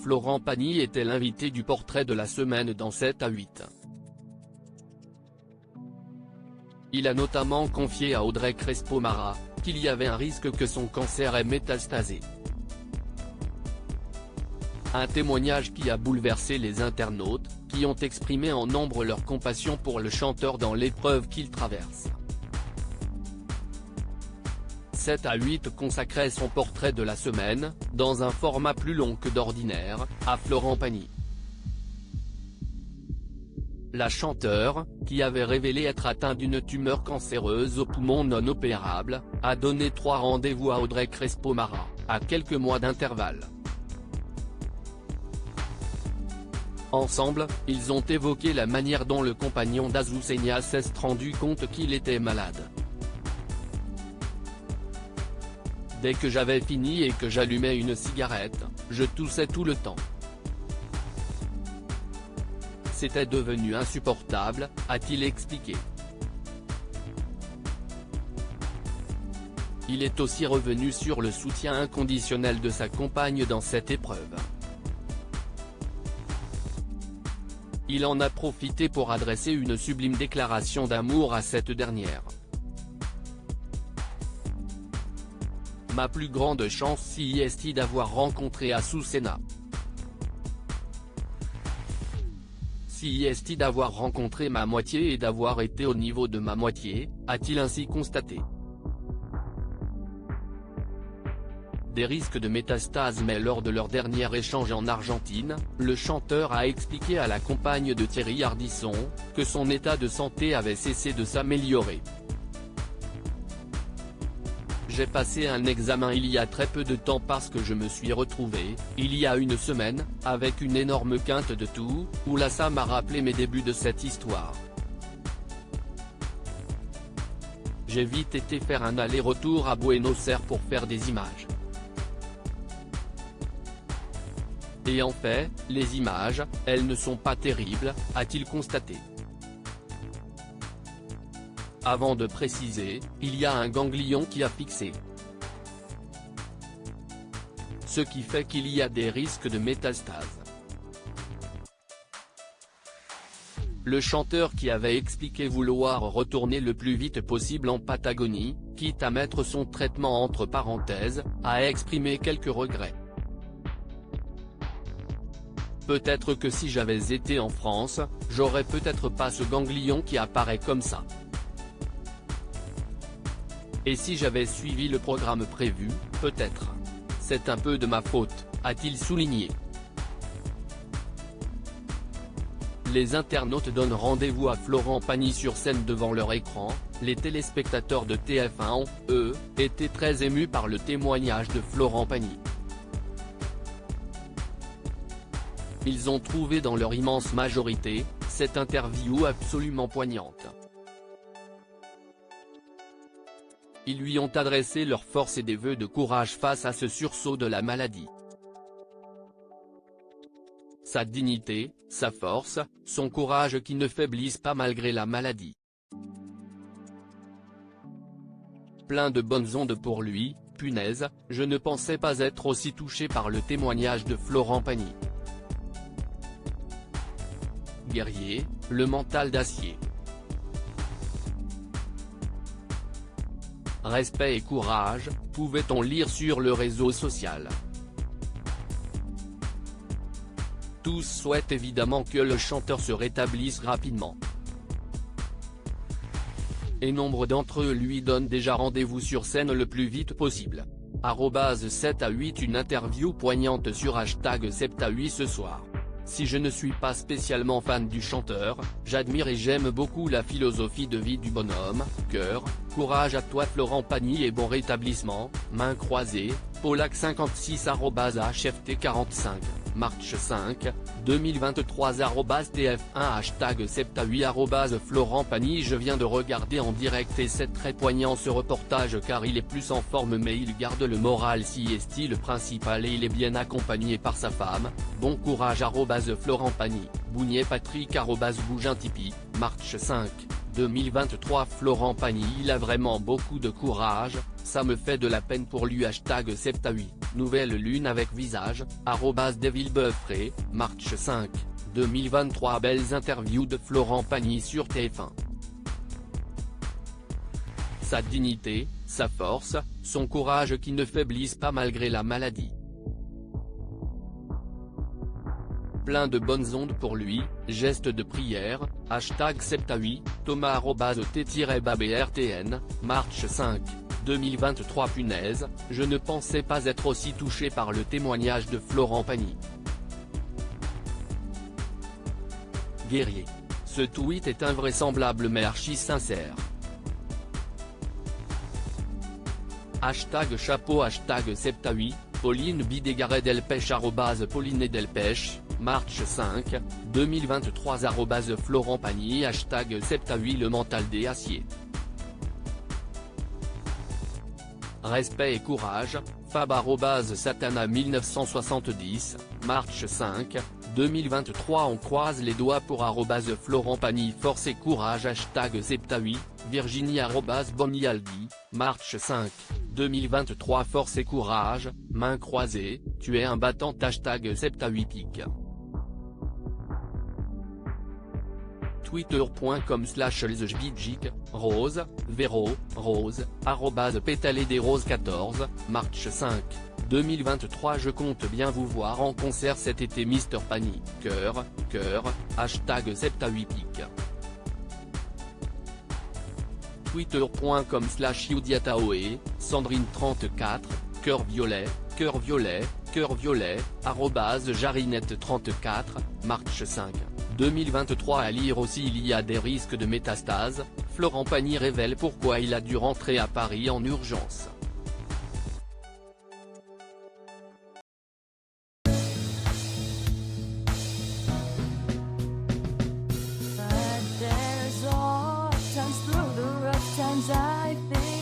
Florent Pagny était l'invité du portrait de la semaine dans 7 à 8. Il a notamment confié à Audrey Crespo-Mara qu'il y avait un risque que son cancer ait métastasé. Un témoignage qui a bouleversé les internautes, qui ont exprimé en nombre leur compassion pour le chanteur dans l'épreuve qu'il traverse. 7 à 8 consacrait son portrait de la semaine, dans un format plus long que d'ordinaire, à Florent Pagny. La chanteure, qui avait révélé être atteinte d'une tumeur cancéreuse au poumon non opérable, a donné 3 rendez-vous à Audrey Crespo-Mara, à quelques mois d'intervalle. Ensemble, ils ont évoqué la manière dont le compagnon d'Azucena s'est rendu compte qu'il était malade. Dès que j'avais fini et que j'allumais une cigarette, je toussais tout le temps. C'était devenu insupportable, a-t-il expliqué. Il est aussi revenu sur le soutien inconditionnel de sa compagne dans cette épreuve. Il en a profité pour adresser une sublime déclaration d'amour à cette dernière. Ma plus grande chance si est d'avoir rencontré Azucena. Si est d'avoir rencontré ma moitié et d'avoir été au niveau de ma moitié, a-t-il ainsi constaté. Des risques de métastase. Mais lors de leur dernier échange en Argentine, le chanteur a expliqué à la compagne de Thierry Ardisson, que son état de santé avait cessé de s'améliorer. J'ai passé un examen il y a très peu de temps parce que je me suis retrouvé, il y a une semaine, avec une énorme quinte de toux, où là ça m'a rappelé mes débuts de cette histoire. J'ai vite été faire un aller-retour à Buenos Aires pour faire des images. Et en fait, les images, elles ne sont pas terribles, a-t-il constaté. Avant de préciser, il y a un ganglion qui a fixé. Ce qui fait qu'il y a des risques de métastase. Le chanteur, qui avait expliqué vouloir retourner le plus vite possible en Patagonie, quitte à mettre son traitement entre parenthèses, a exprimé quelques regrets. Peut-être que si j'avais été en France, j'aurais peut-être pas ce ganglion qui apparaît comme ça. Et si j'avais suivi le programme prévu, peut-être. C'est un peu de ma faute, a-t-il souligné. Les internautes donnent rendez-vous à Florent Pagny sur scène devant leur écran. Les téléspectateurs de TF1 ont, eux, été très émus par le témoignage de Florent Pagny. Ils ont trouvé dans leur immense majorité, cette interview absolument poignante. Ils lui ont adressé leurs forces et des vœux de courage face à ce sursaut de la maladie. Sa dignité, sa force, son courage qui ne faiblissent pas malgré la maladie. Plein de bonnes ondes pour lui, punaise, je ne pensais pas être aussi touché par le témoignage de Florent Pagny. Guerrier, le mental d'acier. Respect et courage, pouvait-on lire sur le réseau social. Tous souhaitent évidemment que le chanteur se rétablisse rapidement. Et nombre d'entre eux lui donnent déjà rendez-vous sur scène le plus vite possible. @7 à 8 Une interview poignante sur #7 à 8 ce soir. Si je ne suis pas spécialement fan du chanteur, j'admire et j'aime beaucoup la philosophie de vie du bonhomme. Cœur, courage à toi Florent Pagny et bon rétablissement, mains croisées, Polac 56 @HFT45, March 5, 2023 @TF1 #7 à 8 Florent Pagny. Je viens de regarder en direct et c'est très poignant ce reportage car il est plus en forme mais il garde le moral si est le principal et il est bien accompagné par sa femme. Bon courage Florent Pagny, Bougnet Patrick @Bougintipi, March 5, 2023 Florent Pagny. Il a vraiment beaucoup de courage, ça me fait de la peine pour lui #7 à 8. Nouvelle lune avec visage, @devilbeufré, March 5, 2023. Belles interviews de Florent Pagny sur TF1. Sa dignité, sa force, son courage qui ne faiblissent pas malgré la maladie. Plein de bonnes ondes pour lui, geste de prière, #7à8, Thomas @t-babrtn, March 5, 2023. Punaise, je ne pensais pas être aussi touché par le témoignage de Florent Pagny. Guerrier. Ce tweet est invraisemblable mais archi sincère. #chapeau #7à8, Pauline Bidegaret Delpech @Pauline Delpech, March 5, 2023. Florent Pagny #7à8 Le mental des aciers. Respect et courage, Fab @Satana 1970, March 5, 2023. On croise les doigts pour Florent Pagny force et courage #7à8, Virginie @Bonialdi, March 5, 2023. Force et courage, main croisée, tu es un battant #7à8 pic. Twitter.com/LzJBigic, Rose, Véro, Rose, @pétaledesroses14, March 5, 2023. Je compte bien vous voir en concert cet été Mr Pagny, cœur, #7à8 pic. Twitter.com/Youdiataoe, Sandrine34, cœur violet, @Jarinette34, March 5, 2023. À lire aussi il y a des risques de métastases, Florent Pagny révèle pourquoi il a dû rentrer à Paris en urgence. But there's all times through the rough times I think